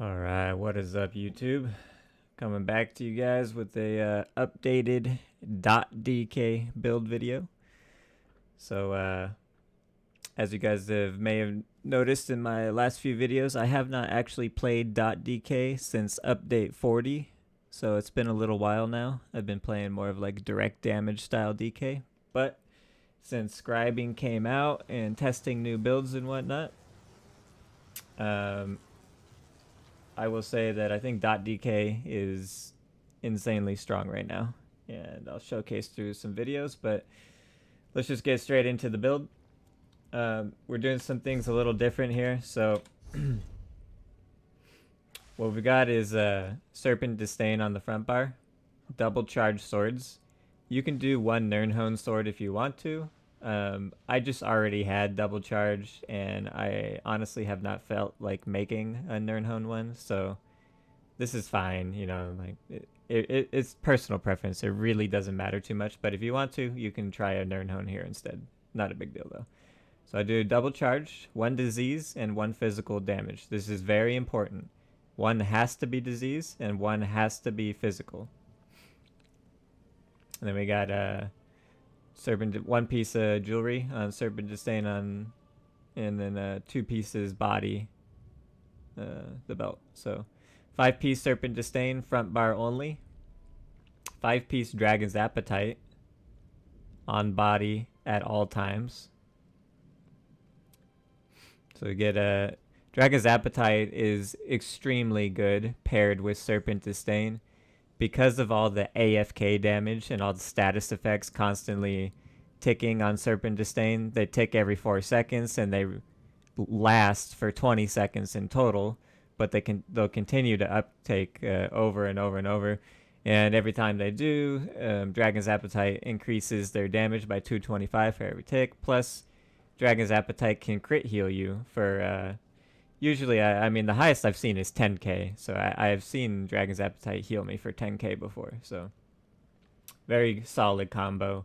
Alright, what is up YouTube? Coming back to you guys with a updated .dk build video. So as you guys may have noticed in my last few videos, I have not actually played .dk since update 40. So it's been a little while now. I've been playing more of like direct damage style DK. But since scribing came out and testing new builds and whatnot, I will say that I think .dk is insanely strong right now, and I'll showcase through some videos, but let's just get straight into the build. We're doing some things a little different here, so what we got is Serpent Disdain on the front bar, double charge swords. You can do one Nirnhone sword if you want to. I just already had double charge, and I honestly have not felt like making a Nirnhone one, so this is fine. You know, like it's personal preference. It really doesn't matter too much, but if you want to, you can try a Nirnhone here instead. Not a big deal though. So I do double charge, one disease, and one physical damage. This is very important. One has to be disease, and one has to be physical. And then we got one piece of jewelry on Serpent Disdain on, and then 2 pieces body, the belt. So 5-piece Serpent Disdain, front bar only. 5-piece Dragon's Appetite on body at all times. So we get a Dragon's Appetite is extremely good paired with Serpent Disdain because of all the AFK damage and all the status effects constantly ticking on Serpent Disdain. They tick every 4 seconds and they last for 20 seconds in total, but they'll continue to uptake over and over and over. And every time they do, Dragon's Appetite increases their damage by 225 for every tick. Plus, Dragon's Appetite can crit heal you for usually, I mean, the highest I've seen is 10k. So I have seen Dragon's Appetite heal me for 10k before. So very solid combo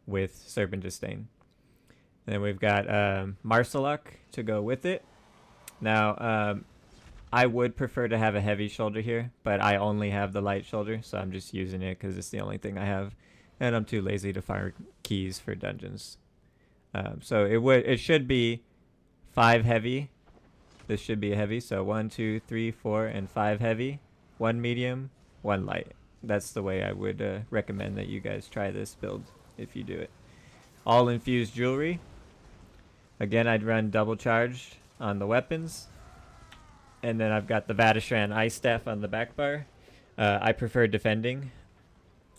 with Serpent Disdain. Then we've got Marsalok to go with it. Now, I would prefer to have a heavy shoulder here, but I only have the light shoulder, so I'm just using it because it's the only thing I have, and I'm too lazy to fire keys for dungeons. So it should be 5 heavy. This should be a heavy, so 1, 2, 3, 4, and 5 heavy, 1 medium, 1 light. That's the way I would recommend that you guys try this build if you do it. All infused jewelry. Again, I'd run double charged on the weapons. And then I've got the Vatishran Ice Staff on the back bar. I prefer defending.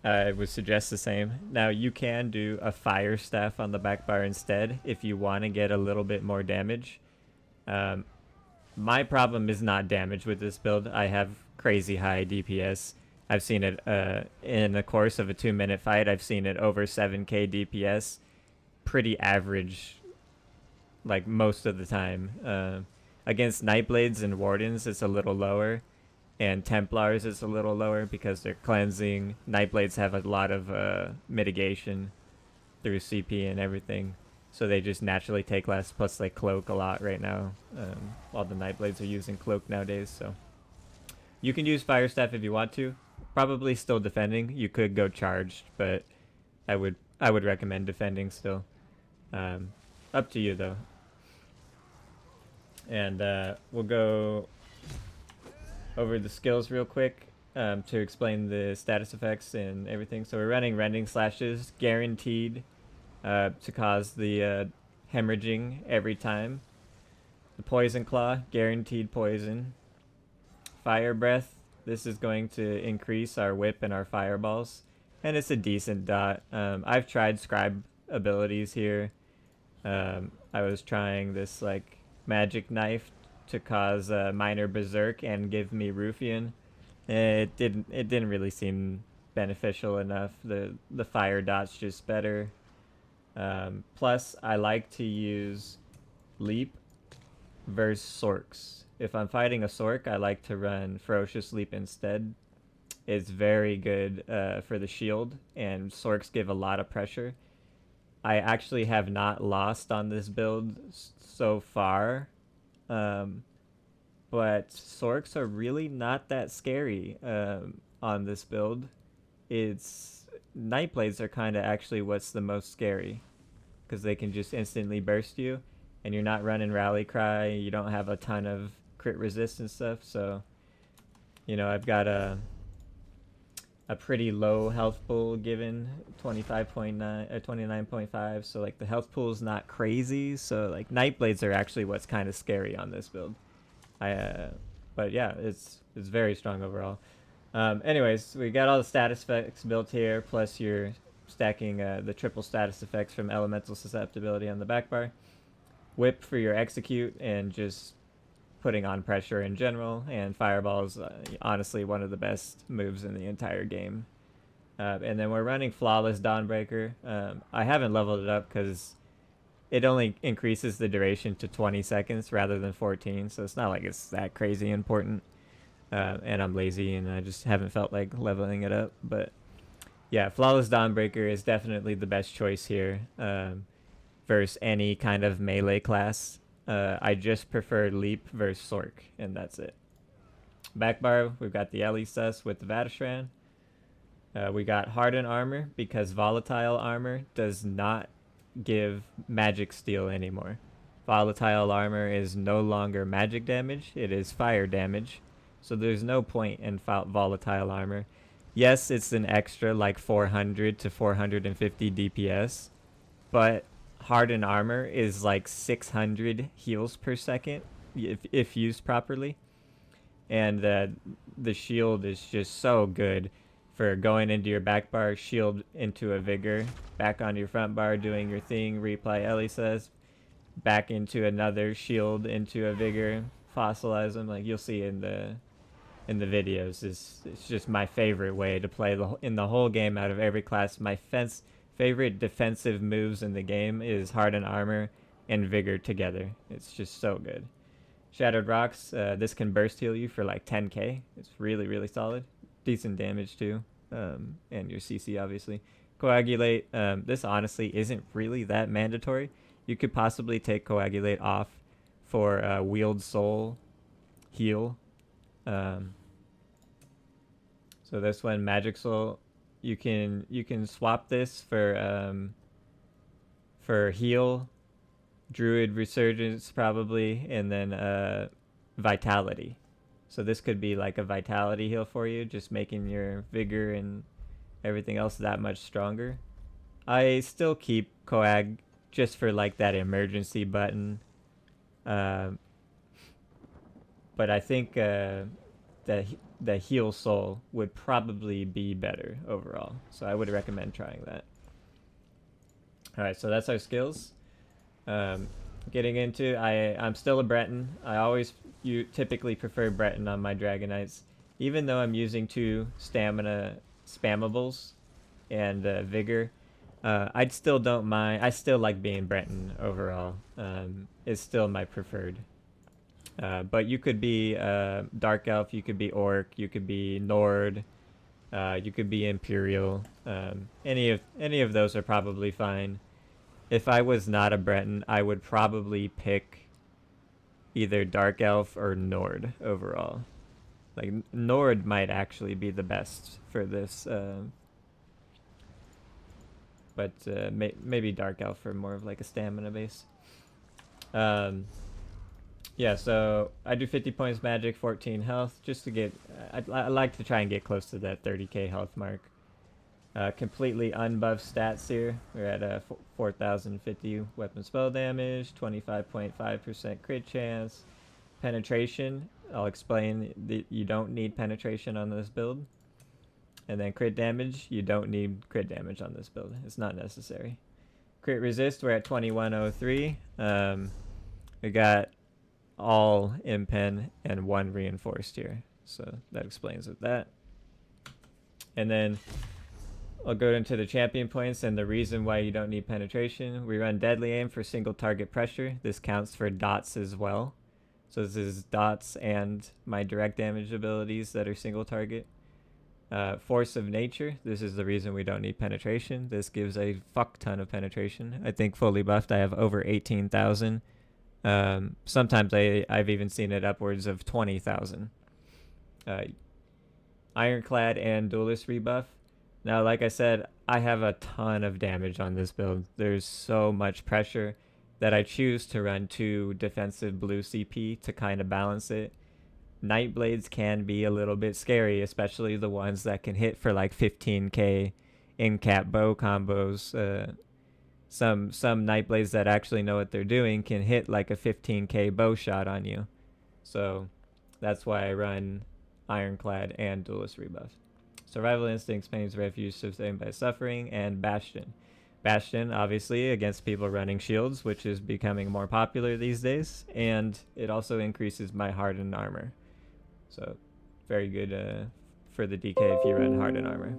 I would suggest the same. Now, you can do a Fire Staff on the back bar instead if you want to get a little bit more damage. My problem is not damage with this build. I have crazy high DPS. I've seen it in the course of a 2-minute fight. I've seen it over 7k DPS. Pretty average, like most of the time. Against Nightblades and Wardens, it's a little lower. And Templars, it's a little lower because they're cleansing. Nightblades have a lot of mitigation through CP and everything. So they just naturally take less, plus they cloak a lot right now. All the Nightblades are using cloak nowadays, so. You can use Fire Staff if you want to. Probably still defending. You could go charged, but I would recommend defending still. Up to you though. And we'll go over the skills real quick to explain the status effects and everything. So we're running Rending Slashes, guaranteed to cause the hemorrhaging every time. The Poison Claw, guaranteed poison. Fire Breath, this is going to increase our whip and our fireballs. And it's a decent dot. I've tried scribe abilities here. I was trying this like magic knife to cause minor berserk and give me Ruffian. It didn't really seem beneficial enough. The fire dot's just better. Plus, I like to use Leap versus Sorks. If I'm fighting a Sork, I like to run Ferocious Leap instead. It's very good for the shield, and Sorks give a lot of pressure. I actually have not lost on this build so far. but Sorks are really not that scary on this build. It's Nightblades are kind of actually what's the most scary because they can just instantly burst you, and you're not running Rally Cry. You don't have a ton of crit resist and stuff. So, I've got a pretty low health pool given 25.9 or 29.5. So like the health pool is not crazy. So like Nightblades are actually what's kind of scary on this build. But yeah, it's very strong overall. Anyways, we got all the status effects built here, plus you're stacking the triple status effects from elemental susceptibility on the back bar. Whip for your execute and just putting on pressure in general, and Fireball is honestly one of the best moves in the entire game. And then we're running Flawless Dawnbreaker. I haven't leveled it up because it only increases the duration to 20 seconds rather than 14, so it's not like it's that crazy important. And I'm lazy and I just haven't felt like leveling it up. But yeah, Flawless Dawnbreaker is definitely the best choice here versus any kind of melee class. I just prefer Leap versus Sork, and that's it. Back bar, we've got the Ellie Sus with the Vatashran. We got Hardened Armor because Volatile Armor does not give magic steal anymore. Volatile Armor is no longer magic damage, it is fire damage. So there's no point in Volatile Armor. Yes, it's an extra like 400 to 450 DPS, but Hardened Armor is like 600 heals per second if used properly. And the shield is just so good for going into your back bar, shield into a Vigor, back on your front bar doing your thing, replay Ellie says, back into another shield into a Vigor, fossilize them. Like you'll see in the videos. It's just my favorite way to play in the whole game out of every class. My favorite defensive moves in the game is Hardened Armor and Vigor together. It's just so good. Shattered Rocks, this can burst heal you for like 10k. It's really, really solid. Decent damage too, and your CC obviously. Coagulate, this honestly isn't really that mandatory. You could possibly take Coagulate off for Wield Soul heal. So this one, Magic Soul, you can swap this for heal, Druid Resurgence probably, and then Vitality. So this could be like a Vitality heal for you, just making your Vigor and everything else that much stronger. I still keep Coag just for like that emergency button. But I think the Heal Soul would probably be better overall. So I would recommend trying that. Alright, so that's our skills. Getting into, I'm still a Breton. You typically prefer Breton on my Dragon Knights. Even though I'm using 2 stamina spammables and Vigor, I still don't mind. I still like being Breton overall. It's still my preferred. But you could be Dark Elf, you could be Orc, you could be Nord, you could be Imperial. Any of those are probably fine. If I was not a Breton, I would probably pick either Dark Elf or Nord overall. Like Nord might actually be the best for this, but maybe Dark Elf for more of like a stamina base. Yeah, so I do 50 points magic, 14 health, just to get... I like to try and get close to that 30k health mark. Completely unbuffed stats here. We're at 4,050 weapon spell damage, 25.5% crit chance. Penetration, I'll explain that you don't need penetration on this build. And then crit damage, you don't need crit damage on this build. It's not necessary. Crit resist, we're at 2103. We got all impen and 1 reinforced here, so that explains that. And then I'll go into the champion points and the reason why you don't need penetration. We run deadly aim for single target pressure. This counts for dots as well, so this is dots and my direct damage abilities that are single target. Force of nature, this is the reason we don't need penetration. This gives a fuck ton of penetration. I think fully buffed I have over 18,000 Sometimes I've even seen it upwards of 20,000. Ironclad and Duelist rebuff. Now, like I said, I have a ton of damage on this build. There's so much pressure that I choose to run 2 defensive blue CP to kind of balance it. Nightblades can be a little bit scary, especially the ones that can hit for like 15k in-cap bow combos. Some Nightblades that actually know what they're doing can hit like a 15k bow shot on you. So that's why I run Ironclad and Duelist rebuff. Survival Instincts, Pain's Refuge, Sustained by Suffering, and Bastion. Bastion, obviously, against people running shields, which is becoming more popular these days, and it also increases my hardened armor. So, very good for the DK if you run hardened armor.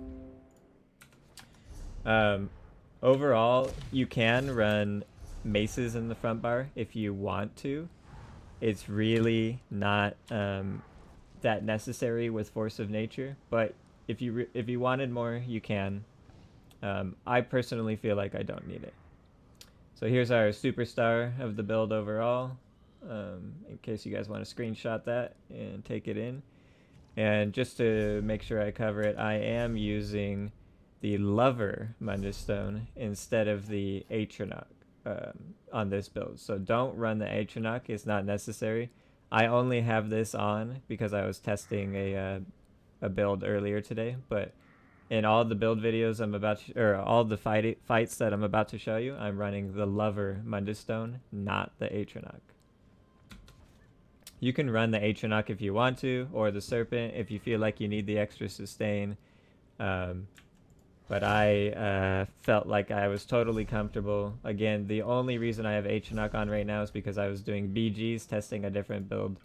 Overall, you can run maces in the front bar if you want to. It's really not that necessary with Force of Nature, but if you wanted more, you can. I personally feel like I don't need it. So here's our superstar of the build overall, in case you guys want to screenshot that and take it in. And just to make sure I cover it, I am using the Lover Mundus Stone instead of the Atronach on this build. So don't run the Atronach, it's not necessary. I only have this on because I was testing a build earlier today, but in all the build videos I'm about to, or all the fights that I'm about to show you, I'm running the Lover Mundus Stone, not the Atronach. You can run the Atronach if you want to, or the Serpent if you feel like you need the extra sustain. But I felt like I was totally comfortable. Again, the only reason I have Atronach on right now is because I was doing BGs, testing a different build.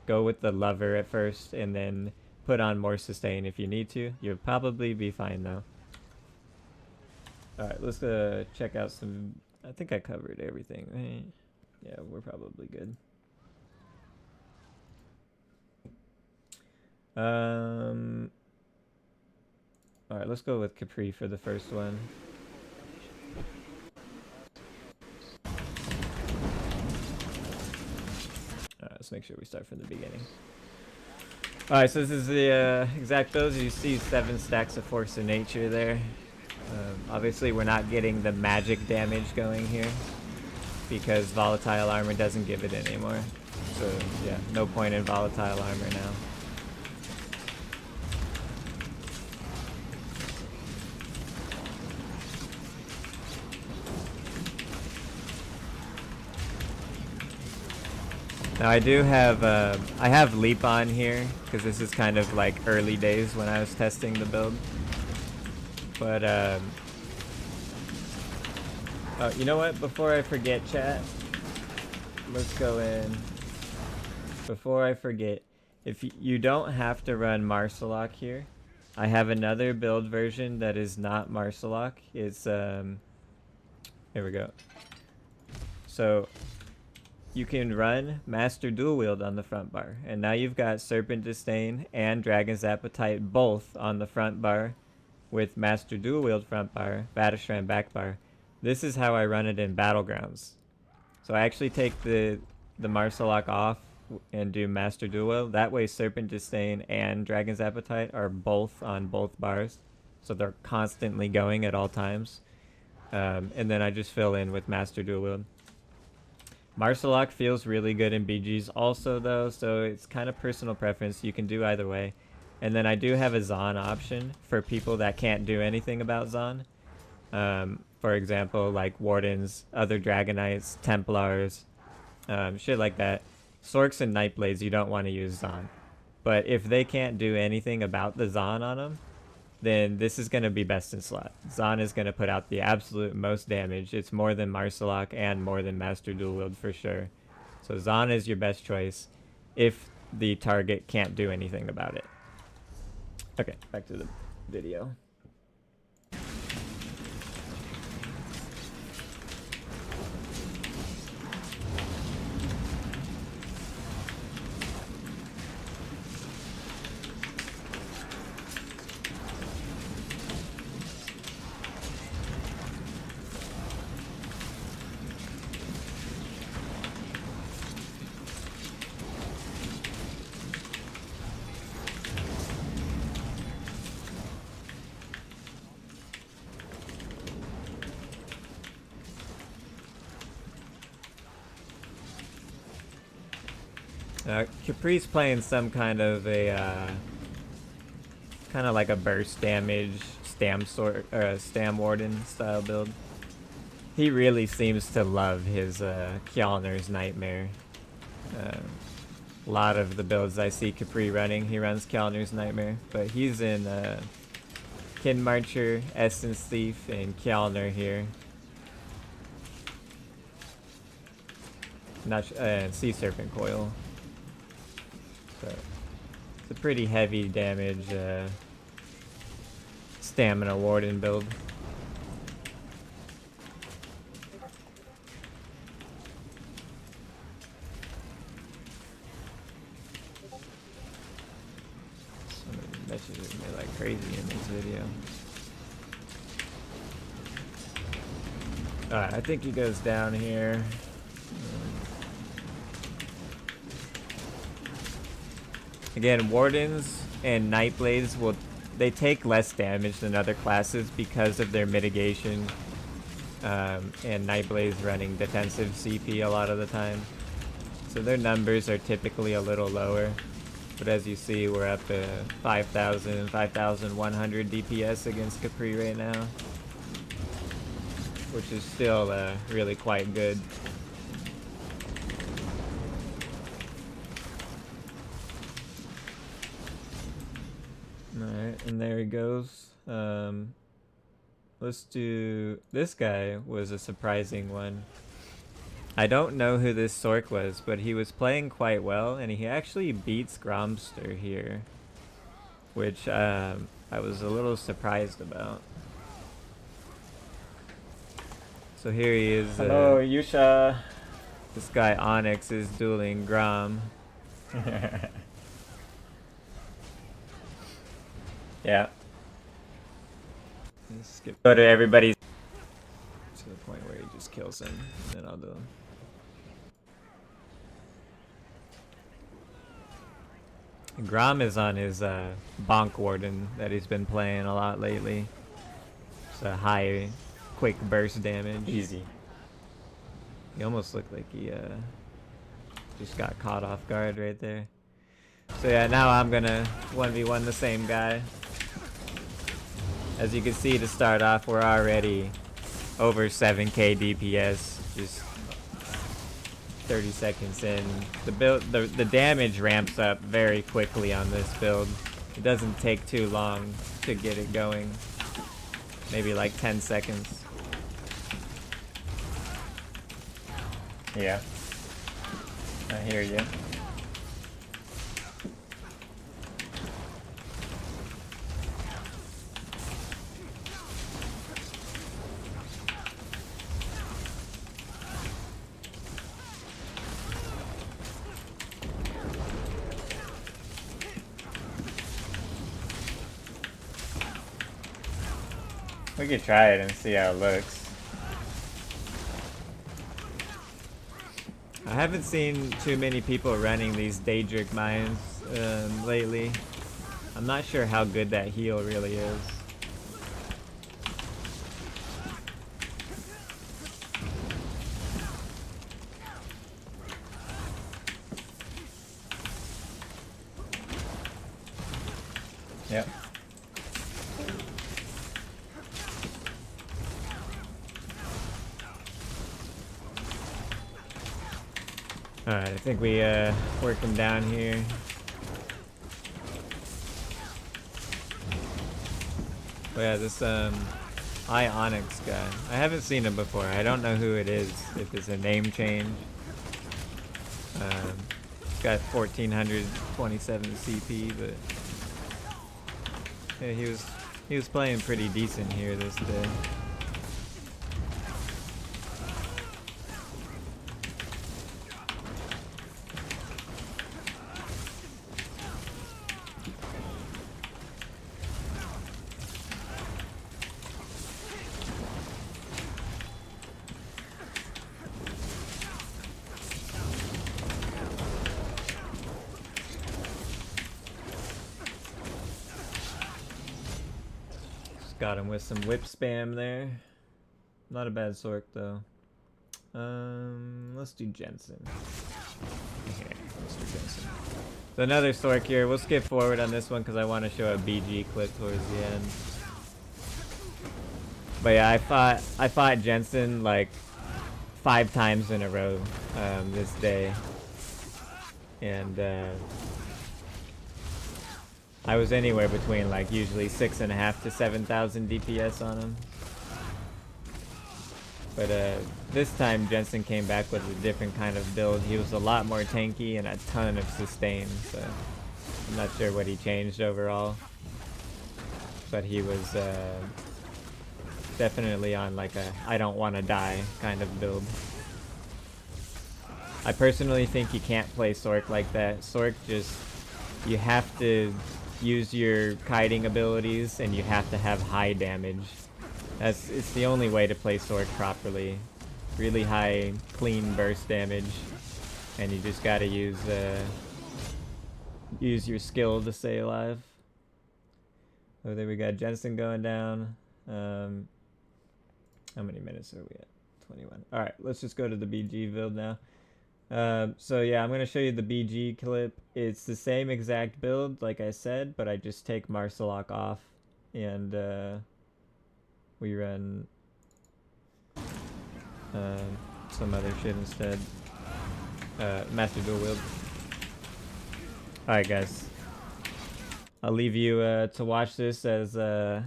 Go with the Lover at first, and then put on more sustain if you need to. You'll probably be fine though. Alright, let's check out some... I think I covered everything, right? Yeah, we're probably good. Alright, let's go with Capri for the first one. Alright, let's make sure we start from the beginning. Alright, so this is the exact build. You see 7 stacks of Force of Nature there. Obviously, we're not getting the magic damage going here because Volatile Armor doesn't give it anymore. So, yeah, no point in Volatile Armor now. Now I do have, I have Leap on here, because this is kind of like early days when I was testing the build. But, oh, you know what, before I forget, chat, let's go in. Before I forget, if you don't have to run Marsalok here, I have another build version that is not Marsalok. It's, here we go. So... you can run Master Dual Wield on the front bar. And now you've got Serpent Disdain and Dragon's Appetite both on the front bar with Master Dual Wield front bar, Battleshrine back bar. This is how I run it in Battlegrounds. So I actually take the Marsalok off and do Master Dual Wield. That way Serpent Disdain and Dragon's Appetite are both on both bars. So they're constantly going at all times. And then I just fill in with Master Dual Wield. Marsalok feels really good in BGs also though, so it's kind of personal preference. You can do either way. And then I do have a Zon option for people that can't do anything about Zon. For example, like Wardens, other Dragonites, Templars, shit like that. Sorks and Nightblades, you don't want to use Zon. But if they can't do anything about the Zon on them, then this is going to be best in slot. Zon is going to put out the absolute most damage. It's more than Marsalok and more than Master Dual Wield for sure. So Zon is your best choice if the target can't do anything about it. Okay, back to the video. Capri's playing some kind of a kind of like a burst damage Stam Warden style build. He really seems to love his Kjolnir's Nightmare. A lot of the builds I see Capri running, he runs Kjolnir's Nightmare, but he's in Kin Marcher, Essence Thief, and Kjolnir here. Not Sea Serpent Coil. So it's a pretty heavy damage Stamina Warden build. Somebody messages me like crazy in this video. Alright, I think he goes down here. Again, Wardens and Nightblades they take less damage than other classes because of their mitigation, and Nightblades running defensive CP a lot of the time. So their numbers are typically a little lower, but as you see, we're up to 5,000, 5,100 DPS against Capri right now, which is still really quite good. Alright, and there he goes. Let's do... This guy was a surprising one. I don't know who this Sork was, but he was playing quite well, and he actually beats Gromster here, which I was a little surprised about. So here he is. Hello, Yusha. This guy Onyx is dueling Grom. Yeah. Let's Go to everybody's. to the point where he just kills him, and then I'll do. Grom is on his Bonk Warden that he's been playing a lot lately. It's a high, quick burst damage. Easy. He almost looked like he just got caught off guard right there. So yeah, now I'm gonna 1v1 the same guy. As you can see, to start off, we're already over 7k DPS, just 30 seconds in. The damage ramps up very quickly on this build. It doesn't take too long to get it going. Maybe like 10 seconds. Yeah. I hear you. We could try it and see how it looks. I haven't seen too many people running these Daedric mines lately. I'm not sure how good that heal really is. Yep. Alright, I think we work him down here. Oh yeah, this Onyx guy. I haven't seen him before. I don't know who it is, if it's a name change. He's got 1427 CP, but yeah, he was playing pretty decent here this day. Got him with some whip spam there. Not a bad Sork though. Let's do Jensen. Okay, let's do Jensen. So another Sork here. We'll skip forward on this one because I want to show a BG clip towards the end. But yeah, I fought Jensen like 5 times in a row this day, and I was anywhere between like usually 6.5 to 7,000 DPS on him. But this time Jensen came back with a different kind of build. He was a lot more tanky and a ton of sustain, so I'm not sure what he changed overall. But he was definitely on like a I don't want to die kind of build. I personally think you can't play Sork like that. Sork just, you have to use your kiting abilities and you have to have high damage. It's the only way to play Sork properly. Really high, clean burst damage, and you just gotta use your skill to stay alive. Oh, there we got Jensen going down. How many minutes are we at? 21. All right, let's just go to the BG build now. So yeah, I'm gonna show you the BG clip. It's the same exact build, like I said, but I just take Marcelok off and we run some other shit instead. Master dual wield. Alright guys, I'll leave you to watch this as I'm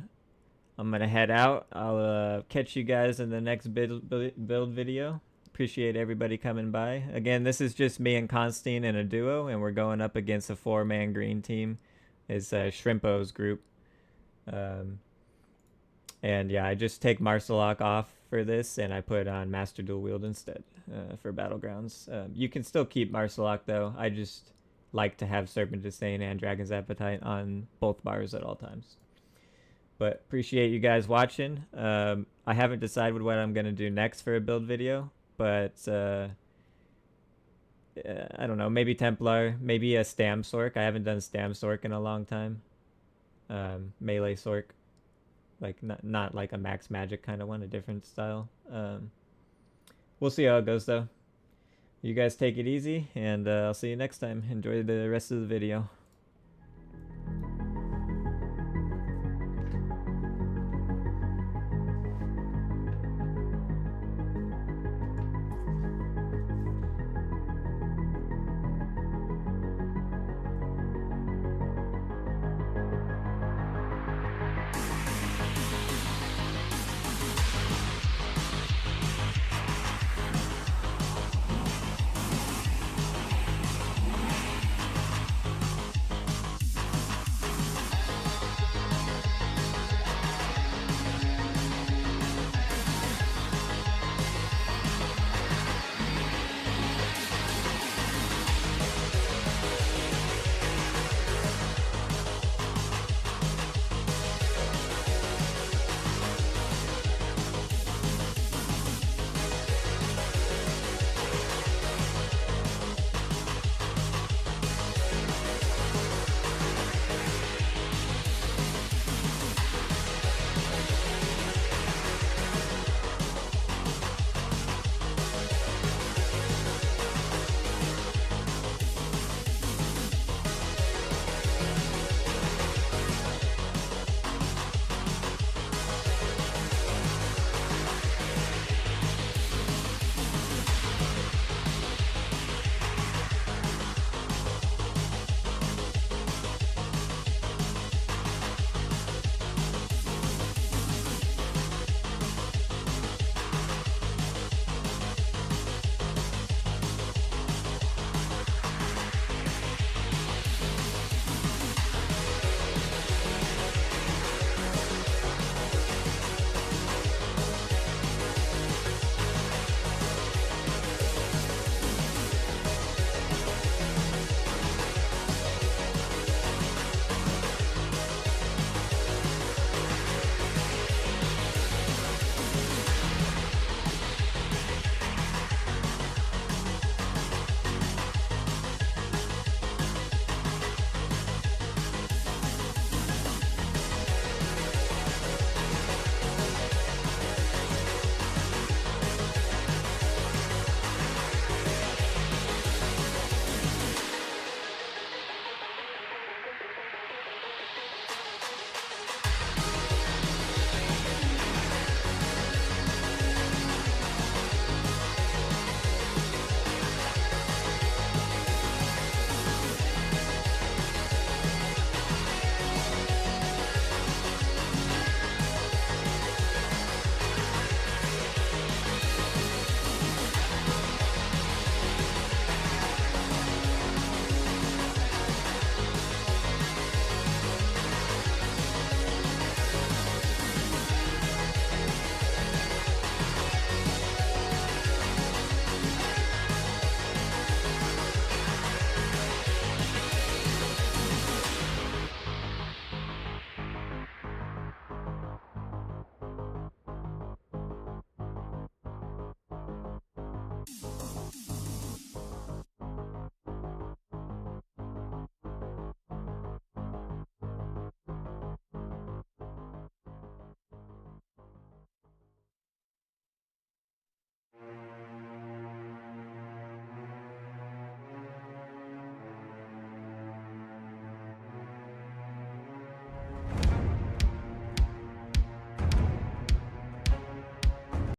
gonna head out. I'll catch you guys in the next build video. Appreciate everybody coming by. Again, this is just me and Constantine in a duo, and we're going up against a 4-man green team. It's Shrimpo's group. And yeah, I just take Marcelok off for this, and I put on Master Dual Wield instead for Battlegrounds. You can still keep Marcelok though. I just like to have Serpent Disdain and Dragon's Appetite on both bars at all times. But appreciate you guys watching. I haven't decided what I'm gonna do next for a build video, but I don't know. Maybe Templar, maybe a Stam Sork. I haven't done Stam Sork in a long time. Melee Sork. Like not like a max magic kind of one, a different style. We'll see how it goes though. You guys take it easy, and I'll see you next time. Enjoy the rest of the video.